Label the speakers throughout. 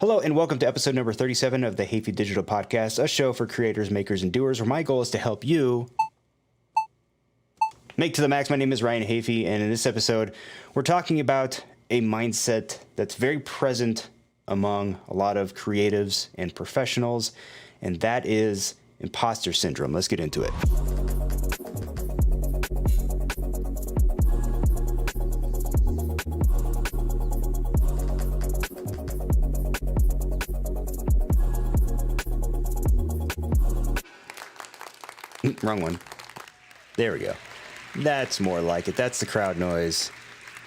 Speaker 1: Hello and welcome to episode number 37 of the Hafey Digital Podcast, a show for creators, makers, and doers where my goal is to help you make to the max. My name is Ryan Hafey, and in this episode, we're talking about a mindset that's very present among a lot of creatives and professionals, and that is imposter syndrome. Let's get into it. Wrong one. There we go. That's more like it. That's the crowd noise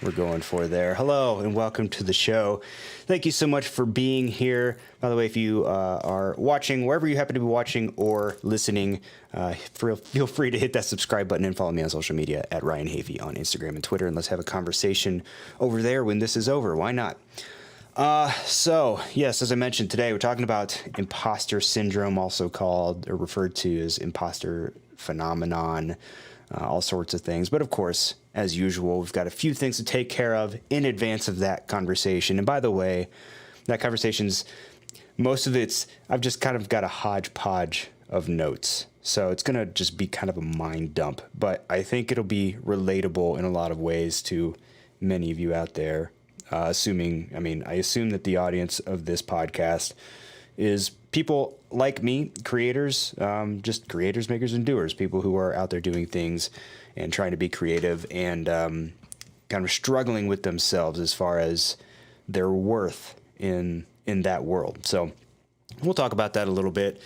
Speaker 1: we're going for there. Hello and welcome to the show. Thank you so much for being here. By the way, if you are watching, wherever you happen to be watching or listening, feel free to hit that subscribe button and follow me on social media at Ryan Hafey on Instagram and Twitter. And let's have a conversation over there when this is over. Why not? So yes, as I mentioned today, we're talking about imposter syndrome, also called or referred to as imposter phenomenon, all sorts of things. But of course, as usual, we've got a few things to take care of in advance of that conversation. And by the way, that conversation's, most of it's, I've just kind of got a hodgepodge of notes. So it's going to just be kind of a mind dump, but I think it'll be relatable in a lot of ways to many of you out there. I assume that the audience of this podcast is people like me, creators, just creators, makers, and doers, people who are out there doing things and trying to be creative and kind of struggling with themselves as far as their worth in that world. So we'll talk about that a little bit.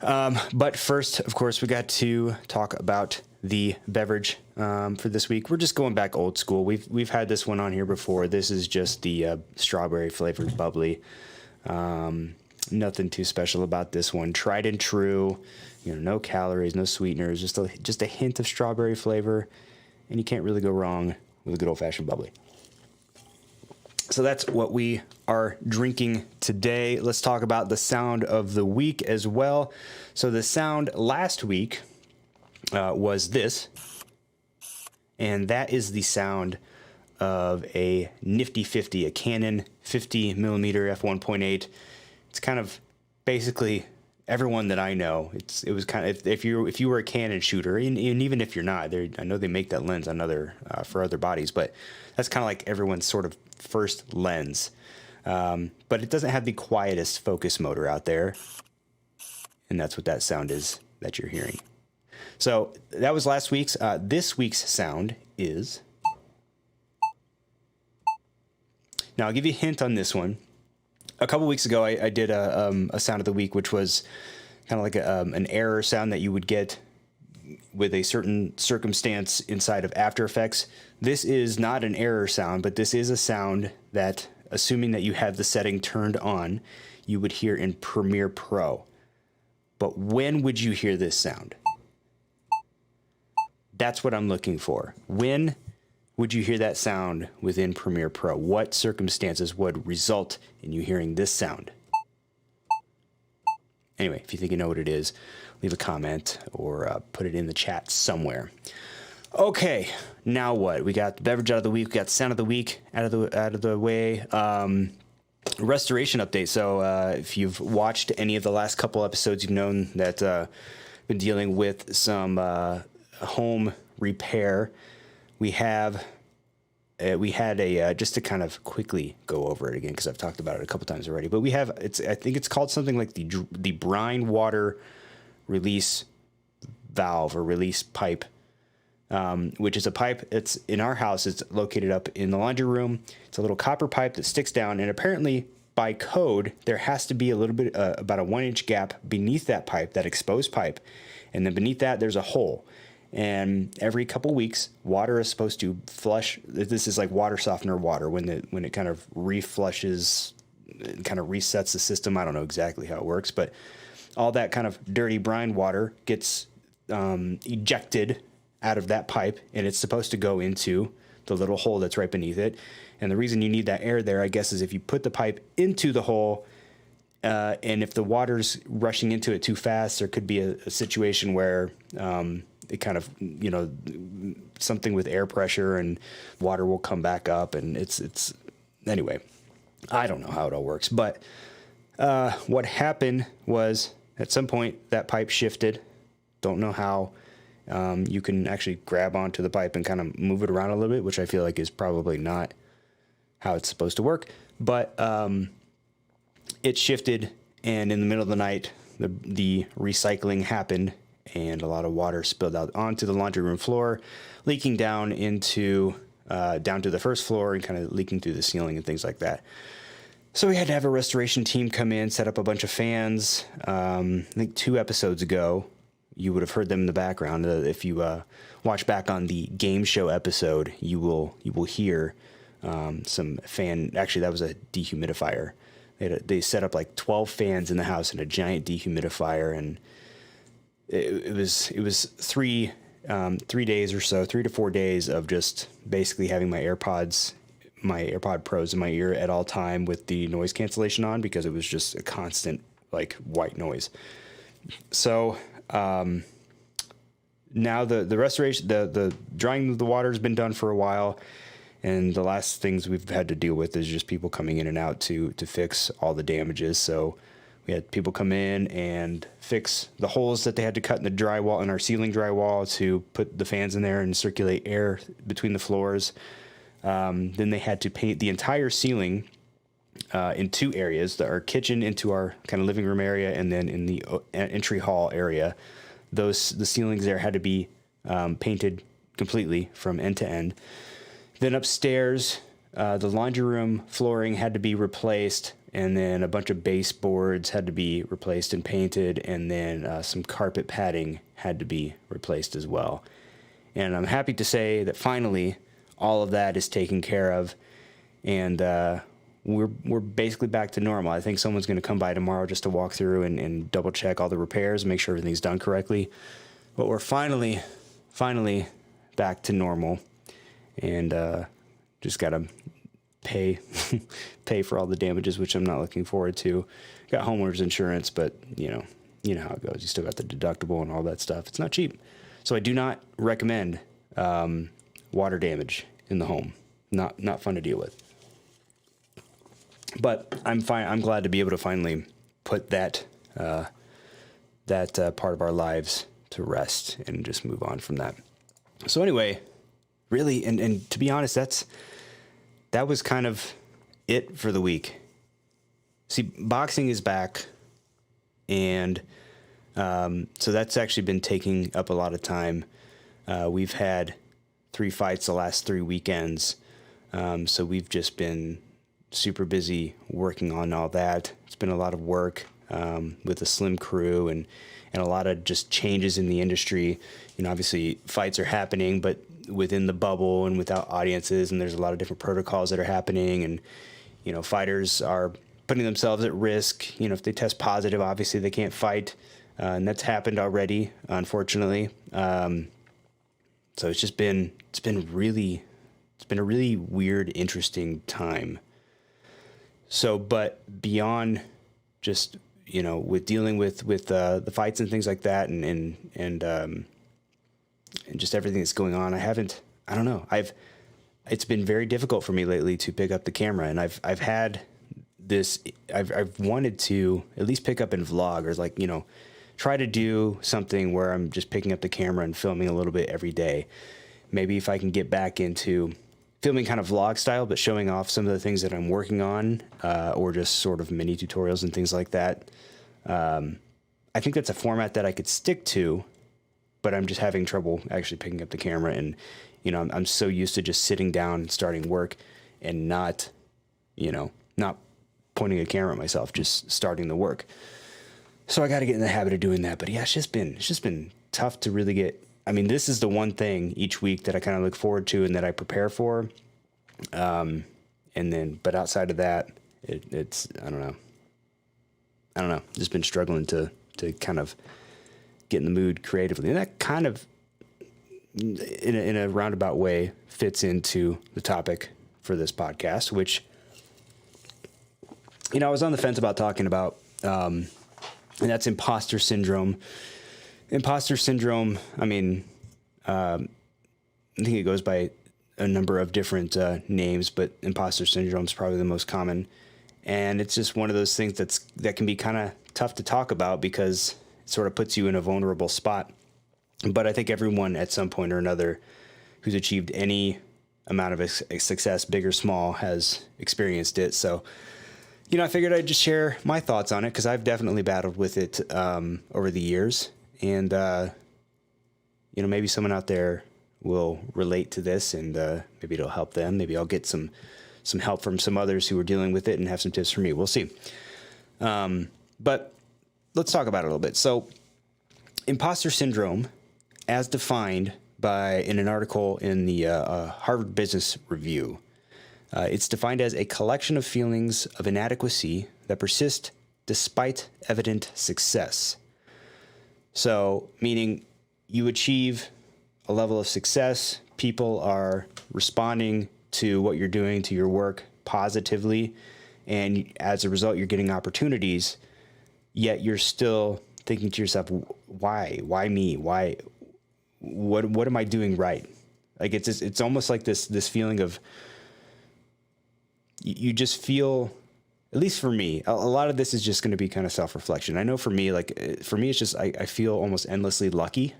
Speaker 1: But first, of course, we got to talk about the beverage for this week. We're just going back old school. We've had this one on here before. This is just the strawberry flavored bubbly. Nothing too special about this one. Tried and true. No calories, no sweeteners. Just a hint of strawberry flavor, and you can't really go wrong with a good old fashioned bubbly. So that's what we are drinking today. Let's talk about the sound of the week as well. So the sound last week was this, and that is the sound of a nifty 50, a Canon 50 millimeter f1.8. It's kind of basically everyone that I know. It was kind of, if you were a Canon shooter, and even if you're not, I know they make that lens on for other bodies, but that's kind of like everyone's sort of first lens. But it doesn't have the quietest focus motor out there, and that's what that sound is that you're hearing. So that was last week's. This week's sound is... Now, I'll give you a hint on this one. A couple weeks ago, I did a sound of the week, which was kind of like an error sound that you would get with a certain circumstance inside of After Effects. This is not an error sound, but this is a sound that, assuming that you have the setting turned on, you would hear in Premiere Pro. But when would you hear this sound? That's what I'm looking for. When would you hear that sound within Premiere Pro? What circumstances would result in you hearing this sound? Anyway, if you think you know what it is, leave a comment or put it in the chat somewhere. Okay, now what? We got the beverage out of the week. We got the sound of the week out of the way. Restoration update. So if you've watched any of the last couple episodes, you've known that I've been dealing with some home repair. We had a just to kind of quickly go over it again, because I've talked about it a couple times already, but I think it's called something like the brine water release valve or release pipe, which is a pipe. It's in our house. It's located up in the laundry room. It's a little copper pipe that sticks down, and apparently by code, there has to be a little bit, about a 1-inch gap beneath that pipe, that exposed pipe. And then beneath that, there's a hole. And every couple weeks, water is supposed to flush. This is like water softener water when it kind of reflushes, kind of resets the system. I don't know exactly how it works, but all that kind of dirty brine water gets ejected out of that pipe, and it's supposed to go into the little hole that's right beneath it. And the reason you need that air there, I guess, is if you put the pipe into the hole, and if the water's rushing into it too fast, there could be a situation where it kind of, something with air pressure and water will come back up, and it's anyway. I don't know how it all works, but what happened was at some point that pipe shifted. Don't know how. You can actually grab onto the pipe and kind of move it around a little bit, which I feel like is probably not how it's supposed to work. But it shifted, and in the middle of the night, the recycling happened, and a lot of water spilled out onto the laundry room floor, leaking down into down to the first floor and kind of leaking through the ceiling and things like that. So we had to have a restoration team come in, set up a bunch of fans. I think 2 episodes ago, you would have heard them in the background. If you watch back on the game show episode, you will hear some fan. Actually, that was a dehumidifier. They set up like 12 fans in the house and a giant dehumidifier, and it was 3 days or so, 3 to 4 days of just basically having my AirPod Pros in my ear at all time with the noise cancellation on, because it was just a constant like white noise. So now the restoration, the drying of the water has been done for a while, and the last things we've had to deal with is just people coming in and out to fix all the damages. So we had people come in and fix the holes that they had to cut in the drywall, in our ceiling drywall, to put the fans in there and circulate air between the floors. Then they had to paint the entire ceiling in 2 areas, our kitchen into our kind of living room area, and then in the entry hall area. The ceilings there had to be painted completely from end to end. Then upstairs, the laundry room flooring had to be replaced, and then a bunch of baseboards had to be replaced and painted, and then some carpet padding had to be replaced as well. And I'm happy to say that finally all of that is taken care of, and we're basically back to normal. I think someone's going to come by tomorrow just to walk through and double check all the repairs and make sure everything's done correctly. But we're finally back to normal, and just got to pay for all the damages, which I'm not looking forward to. Got homeowners insurance, but you know how it goes. You still got the deductible and all that stuff. It's not cheap. So I do not recommend water damage in the home. Not fun to deal with. But I'm fine. I'm glad to be able to finally put that part of our lives to rest and just move on from that. So anyway, really, and to be honest, that was kind of it for the week. See, boxing is back, and so that's actually been taking up a lot of time. We've had 3 fights the last 3 weekends, so we've just been super busy working on all that. It's been a lot of work with a slim crew and a lot of just changes in the industry. Obviously fights are happening, but within the bubble and without audiences, and there's a lot of different protocols that are happening, and fighters are putting themselves at risk. If they test positive, obviously they can't fight, and that's happened already, unfortunately. So it's been a really weird, interesting time. So, but beyond just with dealing with the fights and things like that, and just everything that's going on, I don't know. It's been very difficult for me lately to pick up the camera, and I've wanted to at least pick up and vlog, or try to do something where I'm just picking up the camera and filming a little bit every day. Maybe if I can get back into filming kind of vlog style, but showing off some of the things that I'm working on, or just sort of mini tutorials and things like that. I think that's a format that I could stick to, but I'm just having trouble actually picking up the camera. And, I'm so used to just sitting down and starting work and not pointing a camera at myself, just starting the work. So I got to get in the habit of doing that. But yeah, it's just been tough to really get. I mean, this is the one thing each week that I kind of look forward to and that I prepare for. But outside of that, it's I don't know. Just been struggling to kind of get in the mood creatively, and that kind of, in a roundabout way, fits into the topic for this podcast, which I was on the fence about talking about. And that's imposter syndrome. Imposter syndrome, I think it goes by a number of different names, but imposter syndrome is probably the most common. And it's just one of those things that can be kind of tough to talk about because it sort of puts you in a vulnerable spot. But I think everyone at some point or another who's achieved any amount of a success, big or small, has experienced it. So, I figured I'd just share my thoughts on it because I've definitely battled with it over the years. And, maybe someone out there will relate to this and maybe it'll help them. Maybe I'll get some help from some others who are dealing with it and have some tips for me. We'll see. But let's talk about it a little bit. So imposter syndrome, as defined in an article in the Harvard Business Review, it's defined as a collection of feelings of inadequacy that persist despite evident success. So, meaning you achieve a level of success, people are responding to what you're doing, to your work positively, and as a result, you're getting opportunities, yet you're still thinking to yourself, why me? What am I doing right? Like it's almost like this feeling of, you just feel, at least for me, a lot of this is just going to be kind of self-reflection. I know for me, it's just, I feel almost endlessly lucky.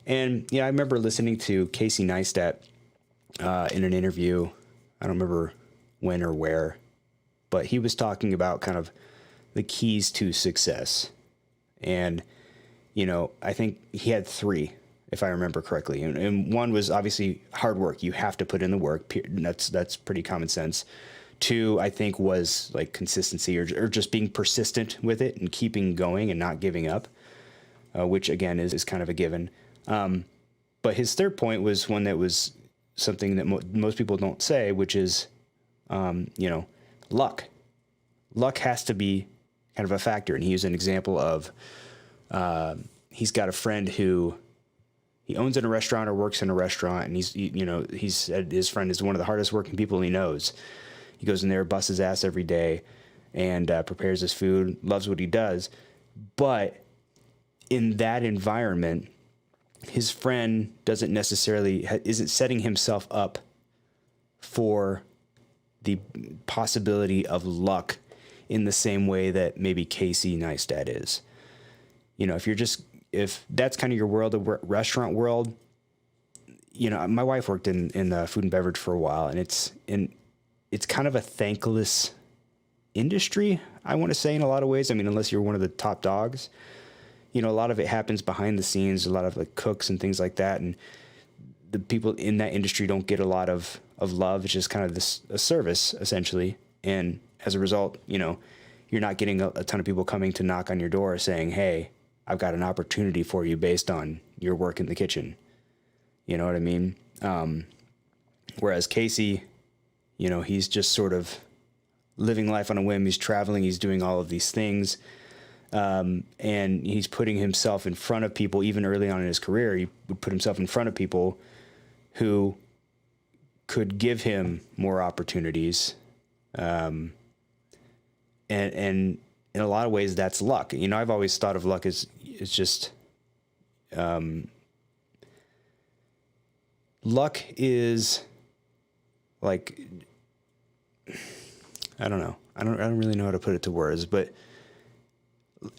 Speaker 1: And, I remember listening to Casey Neistat in an interview. I don't remember when or where, but he was talking about kind of the keys to success. And, I think he had 3, if I remember correctly. And one was obviously hard work. You have to put in the work. That's pretty common sense. 2, I think, was like consistency or just being persistent with it and keeping going and not giving up, which again is kind of a given. But his third point was one that was something that most people don't say, which is, luck. Luck has to be kind of a factor. And he used an example of, he's got a friend who he owns in a restaurant or works in a restaurant. And he said his friend is one of the hardest working people he knows. He goes in there, busts his ass every day and prepares his food, loves what he does. But in that environment, his friend isn't setting himself up for the possibility of luck in the same way that maybe Casey Neistat is. If that's kind of your world, the restaurant world, my wife worked in food and beverage for a while, and it's kind of a thankless industry, I want to say, in a lot of ways. I mean, unless you're one of the top dogs, a lot of it happens behind the scenes, a lot of like cooks and things like that. And the people in that industry don't get a lot of love. It's just kind of a service essentially. And as a result, you're not getting a ton of people coming to knock on your door saying, hey, I've got an opportunity for you based on your work in the kitchen. You know what I mean? Whereas Casey, he's just sort of living life on a whim. He's traveling. He's doing all of these things. And he's putting himself in front of people. Even early on in his career, he would put himself in front of people who could give him more opportunities. And in a lot of ways, that's luck. I've always thought of luck as just, luck is like, I don't know. I don't really know how to put it to words, but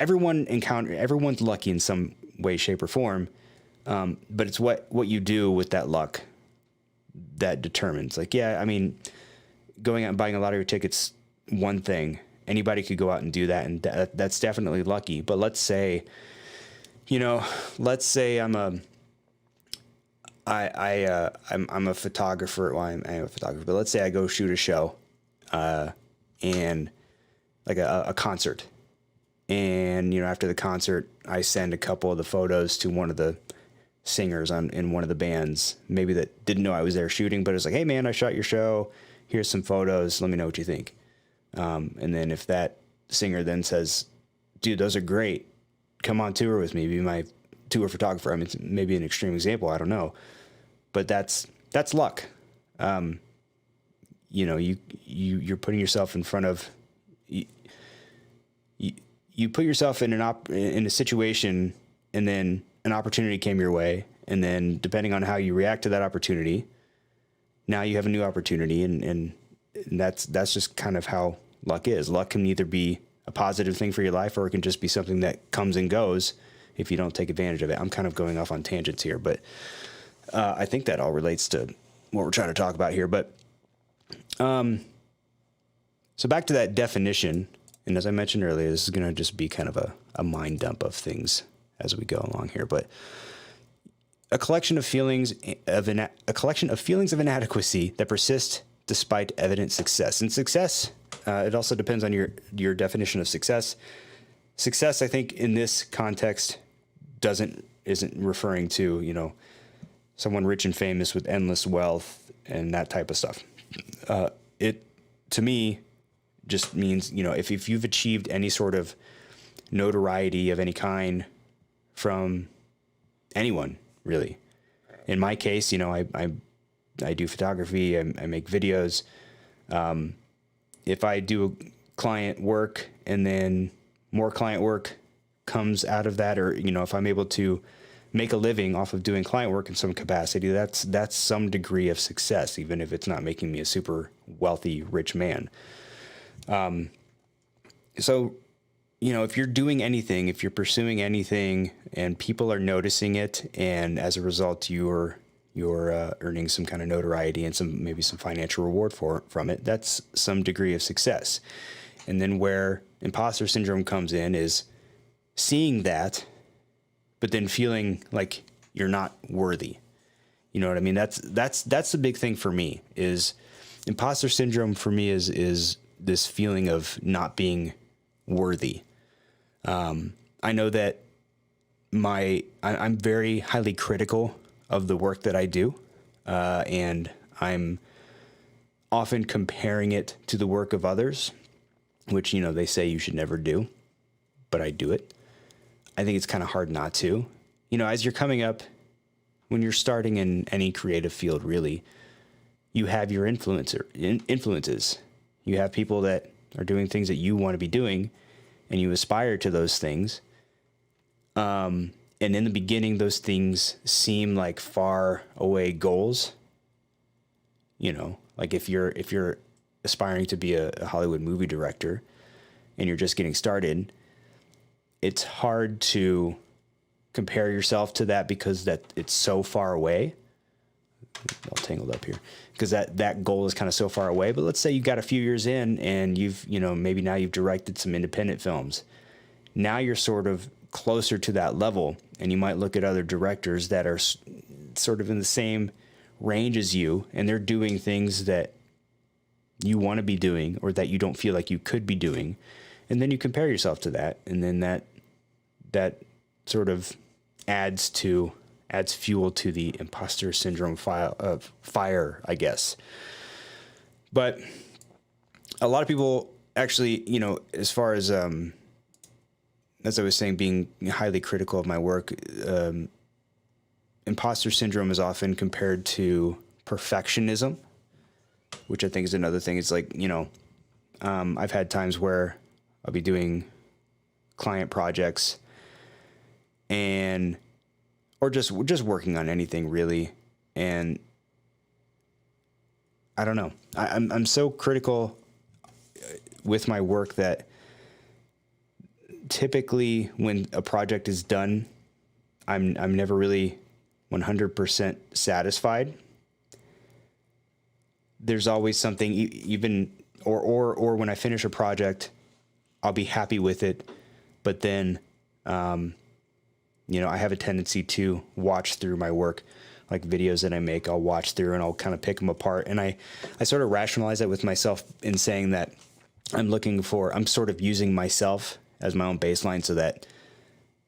Speaker 1: everyone's lucky in some way, shape, or form. But it's what you do with that luck that determines. Like, yeah, I mean, going out and buying a lottery ticket's one thing. Anybody could go out and do that, and that's definitely lucky. But let's say I'm a photographer. Well, I am a photographer, but let's say I go shoot a show, and like a concert. And, after the concert, I send a couple of the photos to one of the singers in one of the bands, maybe that didn't know I was there shooting, but it's like, hey man, I shot your show. Here's some photos. Let me know what you think. And then if that singer then says, dude, those are great, come on tour with me, be my tour photographer. I mean, it's maybe an extreme example. I don't know, but that's luck. You're putting yourself in front of, you put yourself in in a situation, and then an opportunity came your way. And then depending on how you react to that opportunity, now you have a new opportunity. And that's just kind of how luck is. Luck can either be a positive thing for your life, or it can just be something that comes and goes if you don't take advantage of it. I'm kind of going off on tangents here, but I think that all relates to what we're trying to talk about here. But so back to that definition, and as I mentioned earlier, this is going to just be kind of a mind dump of things as we go along here. But a collection of feelings of inadequacy that persist despite evident success. And success, it also depends on your definition of success. Success, I think, in this context, isn't referring to, you know, someone rich and famous with endless wealth and that type of stuff. It, to me, just means, you know, if you've achieved any sort of notoriety of any kind from anyone, really. In my case, you know, I do photography, I make videos. If I do client work and then more client work comes out of that, or, you know, if I'm able to make a living off of doing client work in some capacity, that's some degree of success, even if it's not making me a super wealthy, rich man. So, you know, if you're doing anything, if you're pursuing anything and people are noticing it, and as a result, you're earning some kind of notoriety and maybe some financial reward from it, that's some degree of success. And then where imposter syndrome comes in is seeing that, but then feeling like you're not worthy. You know what I mean? That's the big thing for me. Is imposter syndrome for me is this feeling of not being worthy. I know that I'm very highly critical of the work that I do, and I'm often comparing it to the work of others, which, you know, they say you should never do, but I do it. I think it's kind of hard not to. You know, as you're coming up, when you're starting in any creative field, really, you have your influences. You have people that are doing things that you want to be doing, and you aspire to those things. And in the beginning, those things seem like far away goals. You know, like if you're aspiring to be a Hollywood movie director and you're just getting started, it's hard to compare yourself to that because it's so far away. All tangled up here because that goal is kind of so far away. But let's say you got a few years in and maybe now you've directed some independent films. Now you're sort of closer to that level, and you might look at other directors that are sort of in the same range as you, and they're doing things that you want to be doing or that you don't feel like you could be doing. And then you compare yourself to that, and then that sort of adds fuel to the imposter syndrome fire, I guess. But a lot of people actually, you know, as far as I was saying, being highly critical of my work, imposter syndrome is often compared to perfectionism, which I think is another thing. It's like, you know, I've had times where I'll be doing client projects or just working on anything really. And I don't know, I'm so critical with my work that typically when a project is done, I'm never really 100% satisfied. There's always something, even or when I finish a project, I'll be happy with it, but then you know, I have a tendency to watch through my work, like videos that I make, I'll watch through and I'll kind of pick them apart. And I sort of rationalize that with myself in saying that I'm sort of using myself as my own baseline so that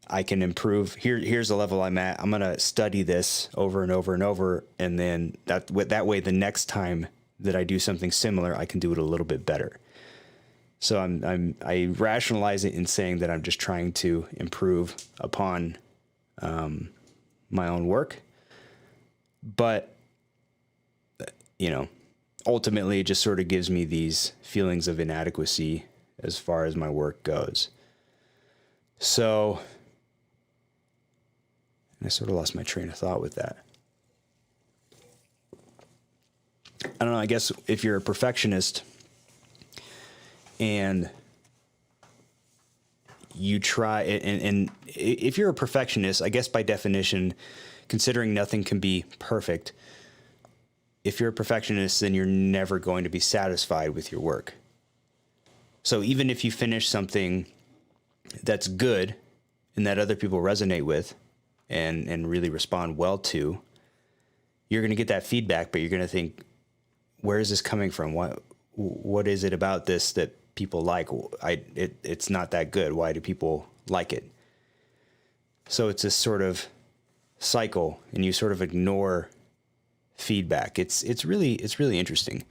Speaker 1: I can improve. Here's the level I'm at. I'm going to study this over and over and over. And then that way, the next time that I do something similar, I can do it a little bit better. So I rationalize it in saying that I'm just trying to improve upon my own work. But, you know, ultimately it just sort of gives me these feelings of inadequacy as far as my work goes. So I sort of lost my train of thought with that. I don't know, I guess if you're a perfectionist, and you try, and if you're a perfectionist, I guess by definition, considering nothing can be perfect, if you're a perfectionist, then you're never going to be satisfied with your work. So even if you finish something that's good and that other people resonate with and really respond well to, you're going to get that feedback, but you're going to think, where is this coming from? What is it about this that people like? It's not that good. Why do people like it? So it's this sort of cycle, and you sort of ignore feedback. It's really interesting,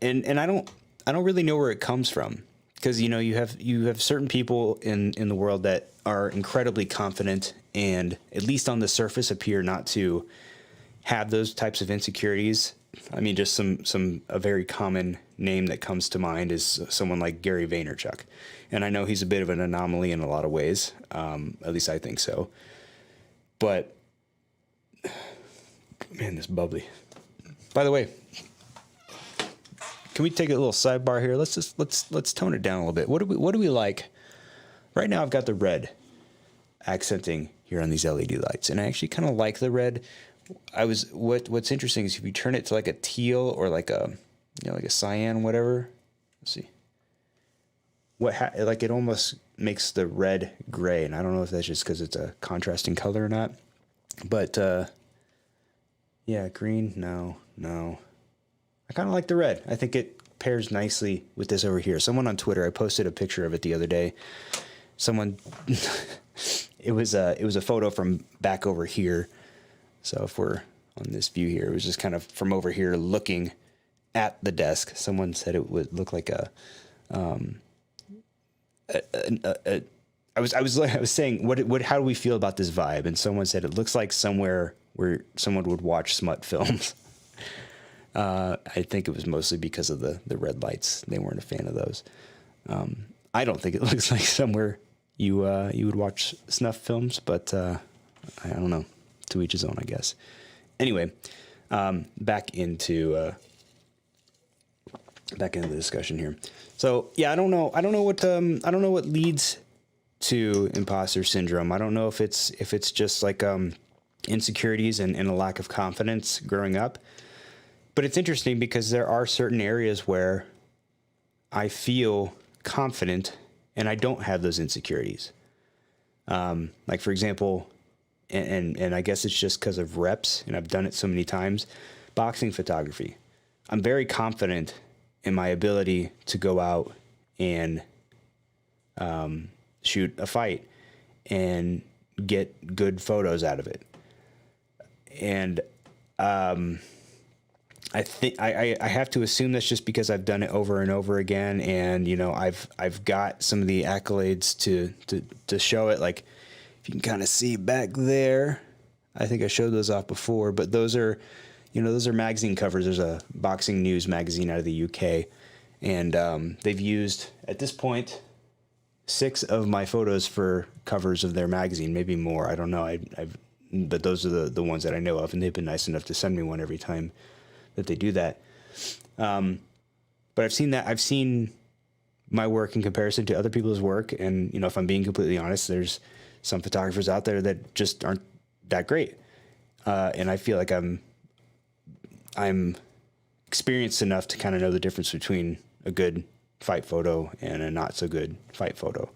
Speaker 1: and I don't really know where it comes from, because you have certain people in the world that are incredibly confident and, at least on the surface, appear not to have those types of insecurities. I mean, just a very common name that comes to mind is someone like Gary Vaynerchuk, and I know he's a bit of an anomaly in a lot of ways. At least I think so. But man, this bubbly. By the way, can we take a little sidebar here? Let's tone it down a little bit. What do we like? Right now, I've got the red accenting here on these LED lights, and I actually kind of like the red. What's interesting is if you turn it to like a teal or like a like a cyan, whatever. Let's see. Like it almost makes the red gray, and I don't know if that's just because it's a contrasting color or not. But yeah, green. No. I kind of like the red. I think it pairs nicely with this over here. Someone on Twitter, I posted a picture of it the other day. It was a photo from back over here. So if we're on this view here, it was just kind of from over here looking at the desk. Someone said it would look like I was saying how do we feel about this vibe? And someone said it looks like somewhere where someone would watch smut films. I think it was mostly because of the red lights. They weren't a fan of those. I don't think it looks like somewhere you would watch snuff films, but I don't know. To each his own, I guess. Anyway, back into the discussion here. So yeah, I don't know what leads to imposter syndrome. I don't know if it's just like insecurities and a lack of confidence growing up. But it's interesting because there are certain areas where I feel confident and I don't have those insecurities. Like for example, and I guess it's just because of reps, and I've done it so many times, boxing photography. I'm very confident in my ability to go out and shoot a fight and get good photos out of it. And I think I have to assume that's just because I've done it over and over again, and I've got some of the accolades to show it. Like if you can kind of see back there, I think I showed those off before, but those are magazine covers. There's a boxing news magazine out of the UK, and they've used at this point 6 of my photos for covers of their magazine, maybe more. I don't know. But those are the ones that I know of, and they've been nice enough to send me one every time that they do that. But I've seen my work in comparison to other people's work. And, if I'm being completely honest, there's some photographers out there that just aren't that great. And I feel like I'm experienced enough to kind of know the difference between a good fight photo and a not so good fight photo.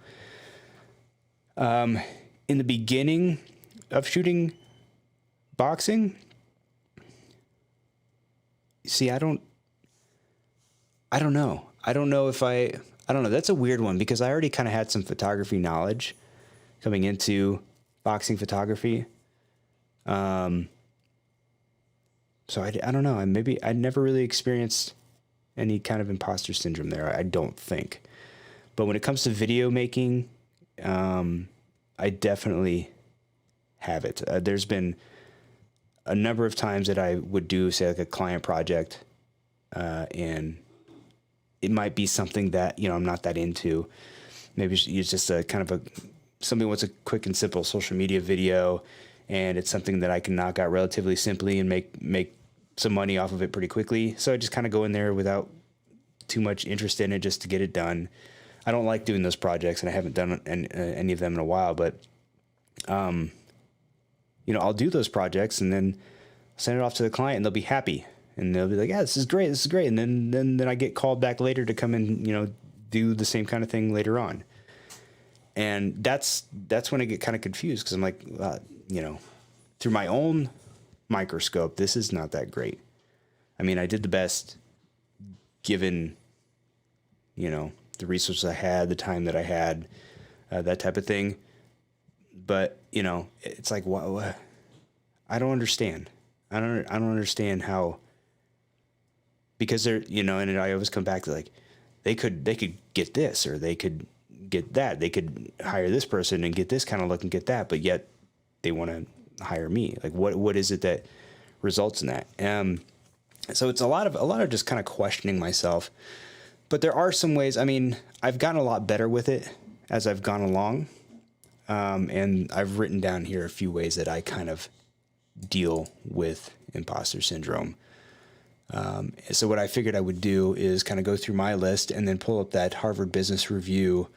Speaker 1: In the beginning of shooting boxing, see, I don't know. I don't know. That's a weird one because I already kind of had some photography knowledge coming into boxing photography. So I don't know. Maybe I never really experienced any kind of imposter syndrome there. I don't think. But when it comes to video making, I definitely have it. There's been a number of times that I would do, say, like a client project, and it might be something that, I'm not that into. Maybe it's just a kind of somebody wants a quick and simple social media video, and it's something that I can knock out relatively simply and make some money off of it pretty quickly. So I just kind of go in there without too much interest in it just to get it done. I don't like doing those projects, and I haven't done any of them in a while, but, I'll do those projects and then send it off to the client, and they'll be happy, and they'll be like, yeah, this is great. This is great. And then I get called back later to come and, do the same kind of thing later on. And that's when I get kind of confused, because I'm like, through my own microscope, this is not that great. I mean, I did the best given, the resources I had, the time that I had, that type of thing. But, it's like, what? I don't understand. I don't understand how, because they're, and I always come back to like, they could get this, or they could get that. They could hire this person and get this kind of look and get that, but yet they want to hire me. Like, what is it that results in that? So it's a lot of just kind of questioning myself, but there are some ways. I mean, I've gotten a lot better with it as I've gone along. And I've written down here a few ways that I kind of deal with imposter syndrome. So what I figured I would do is kind of go through my list and then pull up that Harvard Business Review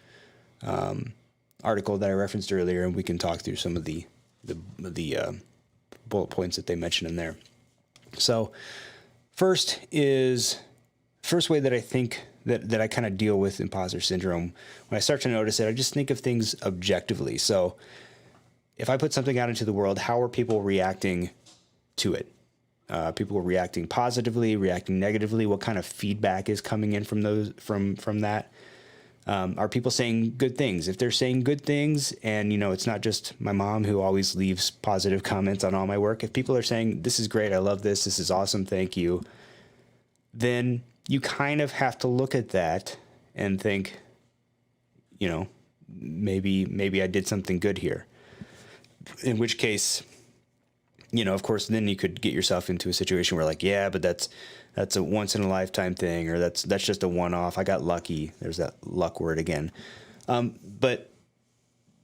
Speaker 1: article that I referenced earlier, and we can talk through some of the bullet points that they mentioned in there. So first way that I think that I kind of deal with imposter syndrome, when I start to notice it, I just think of things objectively. So if I put something out into the world, how are people reacting to it? People are reacting positively, reacting negatively. What kind of feedback is coming in from that? Are people saying good things? If they're saying good things, and it's not just my mom who always leaves positive comments on all my work. If people are saying, this is great, I love this is awesome, thank you, then you kind of have to look at that and think, maybe I did something good here. In which case, of course, then you could get yourself into a situation where like, yeah, but that's a once in a lifetime thing, or that's just a one-off. I got lucky. There's that luck word again. But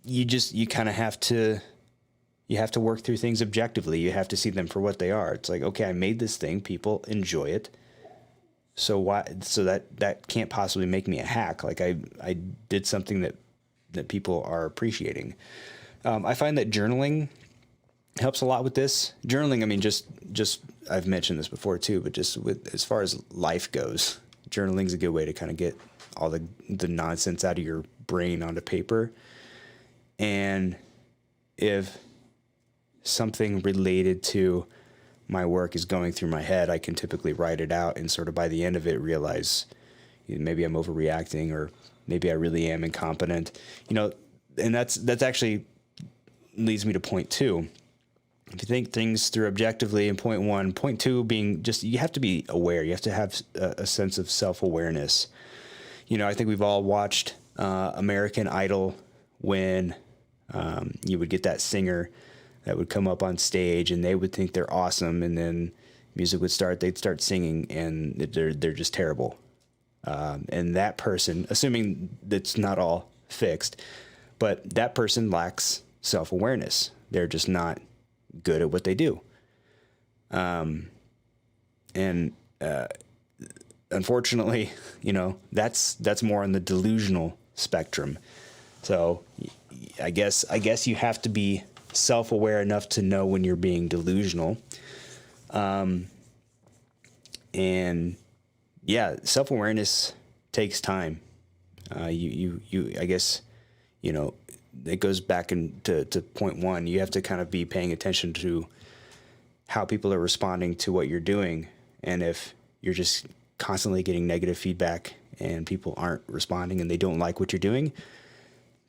Speaker 1: you kind of have to work through things objectively. You have to see them for what they are. It's like, okay, I made this thing. People enjoy it. So why? So that can't possibly make me a hack. Like I did something that people are appreciating. I find that journaling helps a lot with this. Journaling, I mean, just I've mentioned this before too, but just with as far as life goes, journaling is a good way to kind of get all the nonsense out of your brain onto paper. And if something related to my work is going through my head, I can typically write it out and sort of by the end of it realize maybe I'm overreacting, or maybe I really am incompetent, and that's actually leads me to point two. If you think things through objectively, and point one, point two being just, you have to be aware. You have to have a sense of self-awareness. I think we've all watched American Idol, when you would get that singer that would come up on stage and they would think they're awesome, and then music would start, they'd start singing and they're just terrible. And that person, assuming that's not all fixed, but that person lacks self-awareness. They're just not good at what they do. Unfortunately, that's more on the delusional spectrum. So I guess you have to be self-aware enough to know when you're being delusional. And yeah, self-awareness takes time. I guess, it goes back to point one. You have to kind of be paying attention to how people are responding to what you're doing. And if you're just constantly getting negative feedback and people aren't responding and they don't like what you're doing,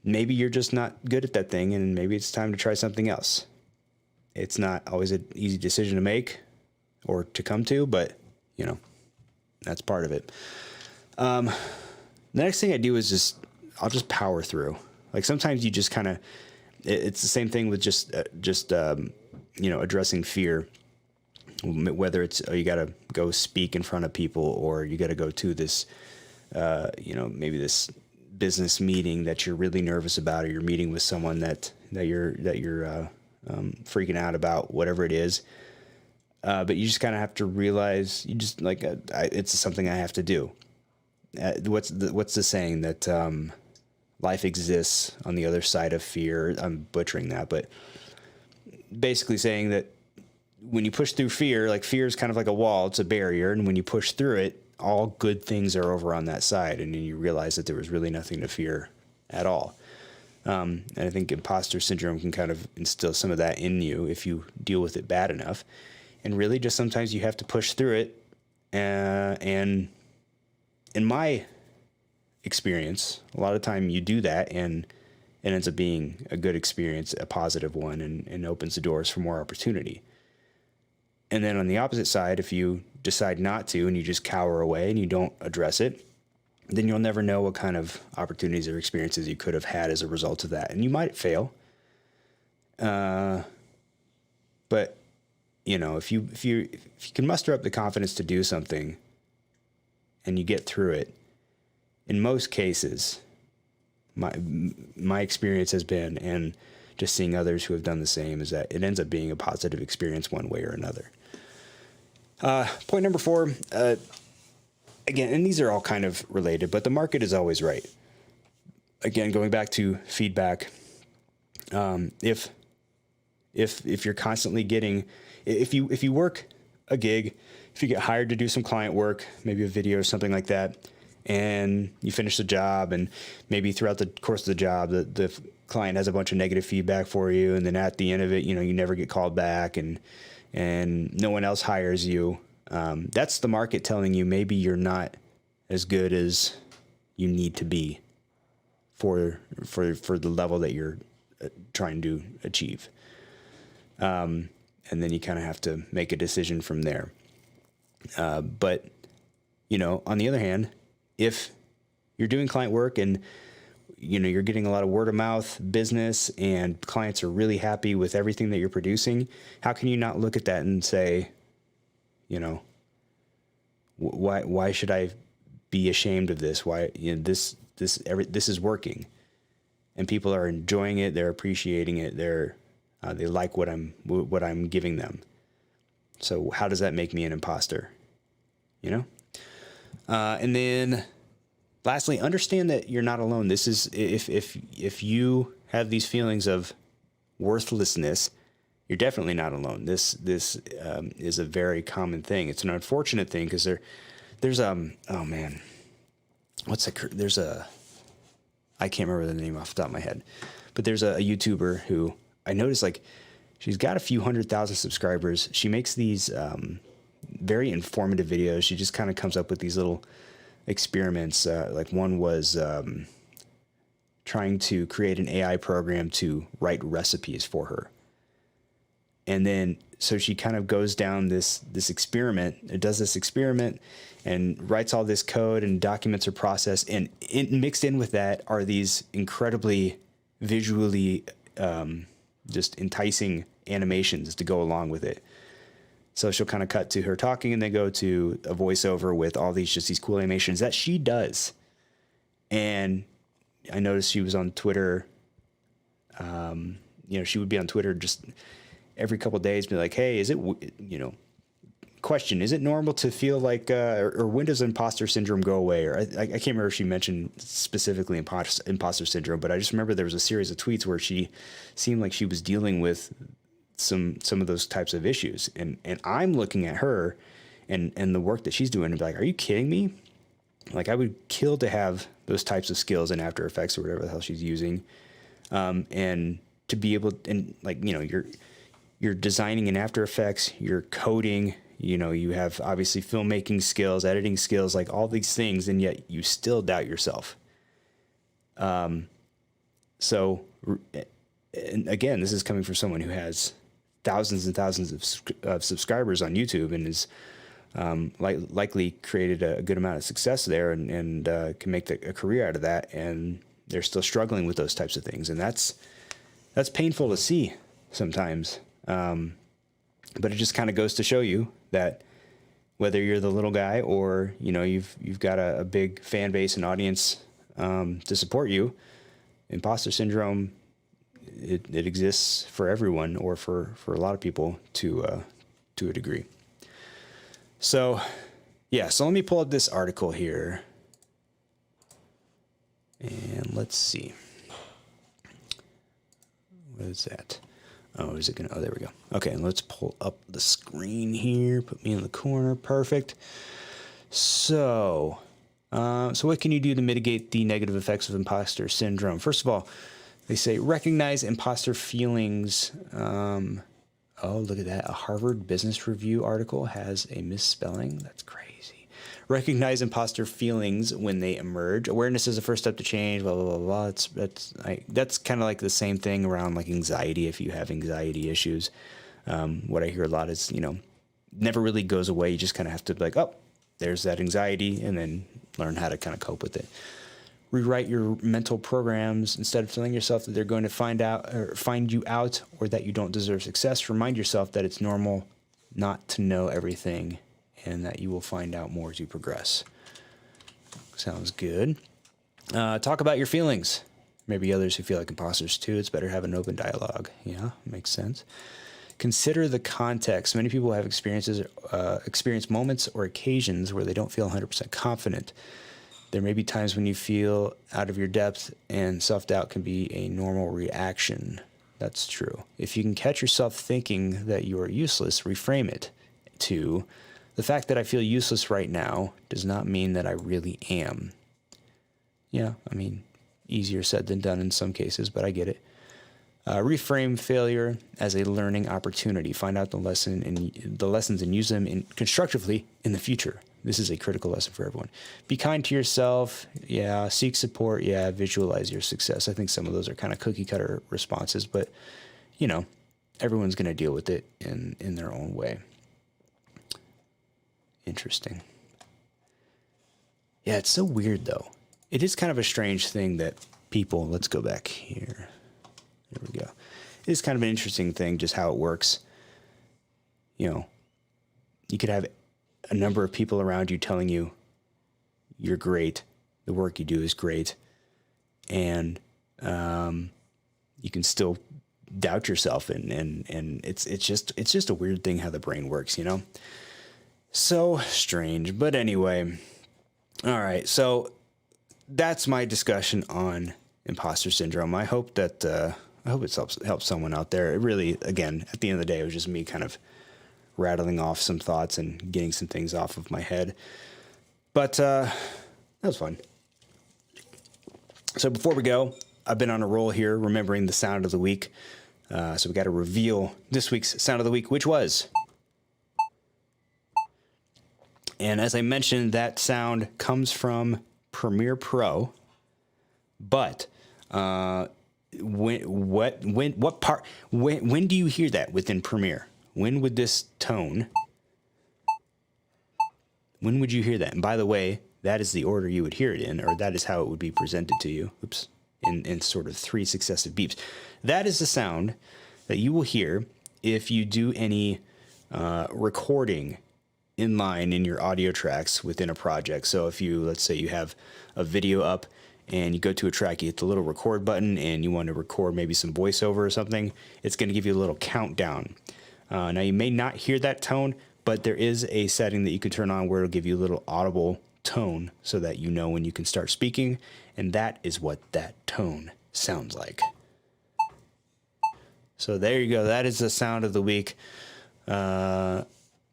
Speaker 1: maybe you're just not good at that thing, and maybe it's time to try something else. It's not always an easy decision to make or to come to, but that's part of it. The next thing I do is I'll just power through. Like sometimes you just kind of, it's the same thing with just addressing fear, whether it's, you got to go speak in front of people, or you got to go to this, maybe this business meeting that you're really nervous about, or you're meeting with someone that you're freaking out about, whatever it is. But you just kind of have to realize it's something I have to do. what's the saying that life exists on the other side of fear? I'm butchering that, but basically saying that when you push through fear, like fear is kind of like a wall, it's a barrier, and when you push through it, all good things are over on that side, and then you realize that there was really nothing to fear at all. And I think imposter syndrome can kind of instill some of that in you if you deal with it bad enough. And really, just sometimes you have to push through it. And in my experience, a lot of time you do that, and it ends up being a good experience, a positive one, and opens the doors for more opportunity. And then on the opposite side, if you decide not to and you just cower away and you don't address it, then you'll never know what kind of opportunities or experiences you could have had as a result of that. And you might fail. But you know, if you can muster up the confidence to do something and you get through it, in most cases, my experience has been, and just seeing others who have done the same, is that it ends up being a positive experience one way or another. Point number 4, again, and these are all kind of related, but the market is always right. Again, going back to feedback, if you're constantly getting, if you work a gig, if you get hired to do some client work, maybe a video or something like that, and you finish the job, and maybe throughout the course of the job, the client has a bunch of negative feedback for you, and then at the end of it, you know, you never get called back, and no one else hires you. That's the market telling you maybe you're not as good as you need to be for the level that you're trying to achieve. And then you kind of have to make a decision from there. But, you know, on the other hand, if you're doing client work and, you know, you're getting a lot of word of mouth business and clients are really happy with everything that you're producing, how can you not look at that and say, you know, why should I be ashamed of this? Why, you know, this is working, and people are enjoying it. They're appreciating it. They like what I'm giving them. So how does that make me an imposter? You know? And then lastly, understand that you're not alone. This is, if you have these feelings of worthlessness, you're definitely not alone. This is a very common thing. It's an unfortunate thing because there's oh man, I can't remember the name off the top of my head, but there's a YouTuber who I noticed, like, she's got a few 100,000 subscribers. She makes these very informative videos. She just kind of comes up with these little experiments. Like one was trying to create an AI program to write recipes for her. And then, so she kind of goes down this experiment. It does this experiment and writes all this code and documents her process. And mixed in with that are these incredibly visually just enticing animations to go along with it. So she'll kind of cut to her talking and then go to a voiceover with all these cool animations that she does. And I noticed she was on Twitter. You know, she would be on Twitter just every couple of days, be like, hey, is it, you know, question, is it normal to feel like, or when does imposter syndrome go away? Or I can't remember if she mentioned specifically imposter syndrome, but I just remember there was a series of tweets where she seemed like she was dealing with some of those types of issues. And I'm looking at her and the work that she's doing and be like, are you kidding me? Like, I would kill to have those types of skills in After Effects or whatever the hell she's using. And to be able, and like, you know, you're designing in After Effects, you're coding, you know, you have obviously filmmaking skills, editing skills, like all these things, and yet you still doubt yourself. So, and again, this is coming from someone who has thousands and thousands of subscribers on YouTube and is likely created a good amount of success there and can make a career out of that, and they're still struggling with those types of things, and that's painful to see sometimes. But it just kind of goes to show you that whether you're the little guy or, you know, you've got a big fan base and audience to support you, imposter syndrome, it exists for everyone, or for a lot of people to a degree. So, yeah, so let me pull up this article here. And let's see. What is that? Oh, is it going to? Oh, there we go. Okay, let's pull up the screen here. Put me in the corner. Perfect. So what can you do to mitigate the negative effects of imposter syndrome? First of all, they say recognize imposter feelings. Oh, look at that. A Harvard Business Review article has a misspelling. That's crazy. Recognize imposter feelings when they emerge. Awareness is the first step to change, blah, blah, blah, blah. That's kind of like the same thing around like anxiety if you have anxiety issues. What I hear a lot is, never really goes away. You just kind of have to be like, oh, there's that anxiety, and then learn how to kind of cope with it. Rewrite your mental programs. Instead of telling yourself that they're going to find you out or that you don't deserve success, remind yourself that it's normal not to know everything and that you will find out more as you progress. Sounds good. Talk about your feelings. Maybe others who feel like imposters too. It's better to have an open dialogue. Yeah, makes sense. Consider the context. Many people have experienced moments or occasions where they don't feel 100% confident. There may be times when you feel out of your depth, and self-doubt can be a normal reaction. That's true. If you can catch yourself thinking that you are useless, reframe it to, the fact that I feel useless right now does not mean that I really am. Yeah, I mean, easier said than done in some cases, but I get it. Reframe failure as a learning opportunity. Find out the lessons and use them constructively in the future. This is a critical lesson for everyone. Be kind to yourself. Yeah. Seek support. Yeah. Visualize your success. I think some of those are kind of cookie cutter responses, but everyone's going to deal with it in their own way. Interesting. Yeah. It's so weird though. It is kind of a strange thing that people, let's go back here. There we go. It is kind of an interesting thing, just how it works. You could have a number of people around you telling you you're great, the work you do is great, and you can still doubt yourself, and it's just a weird thing how the brain works, So strange. But anyway, all right. So that's my discussion on imposter syndrome. I hope that it helps someone out there. It really, again, at the end of the day, it was just me kind of rattling off some thoughts and getting some things off of my head. But that was fun. So before we go, I've been on a roll here, remembering the sound of the week. So we got to reveal this week's sound of the week, which was... And as I mentioned, that sound comes from Premiere Pro. But when do you hear that within Premiere? When would this tone? When would you hear that? And by the way, that is the order you would hear it in, or that is how it would be presented to you. Oops, in sort of 3 successive beeps. That is the sound that you will hear if you do any recording in line in your audio tracks within a project. So if let's say you have a video up and you go to a track, you hit the little record button and you want to record maybe some voiceover or something, it's going to give you a little countdown. Now you may not hear that tone, but there is a setting that you can turn on where it'll give you a little audible tone so that you know when you can start speaking. And that is what that tone sounds like. So there you go. That is the sound of the week.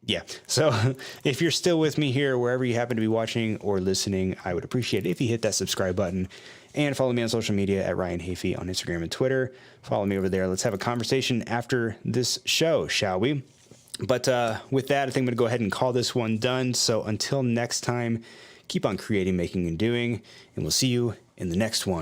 Speaker 1: Yeah. So if you're still with me here, wherever you happen to be watching or listening, I would appreciate it if you hit that subscribe button and follow me on social media at Ryan Hafey on Instagram and Twitter. Follow me over there. Let's have a conversation after this show, shall we? But with that, I think I'm going to go ahead and call this one done. So until next time, keep on creating, making, and doing, and we'll see you in the next one.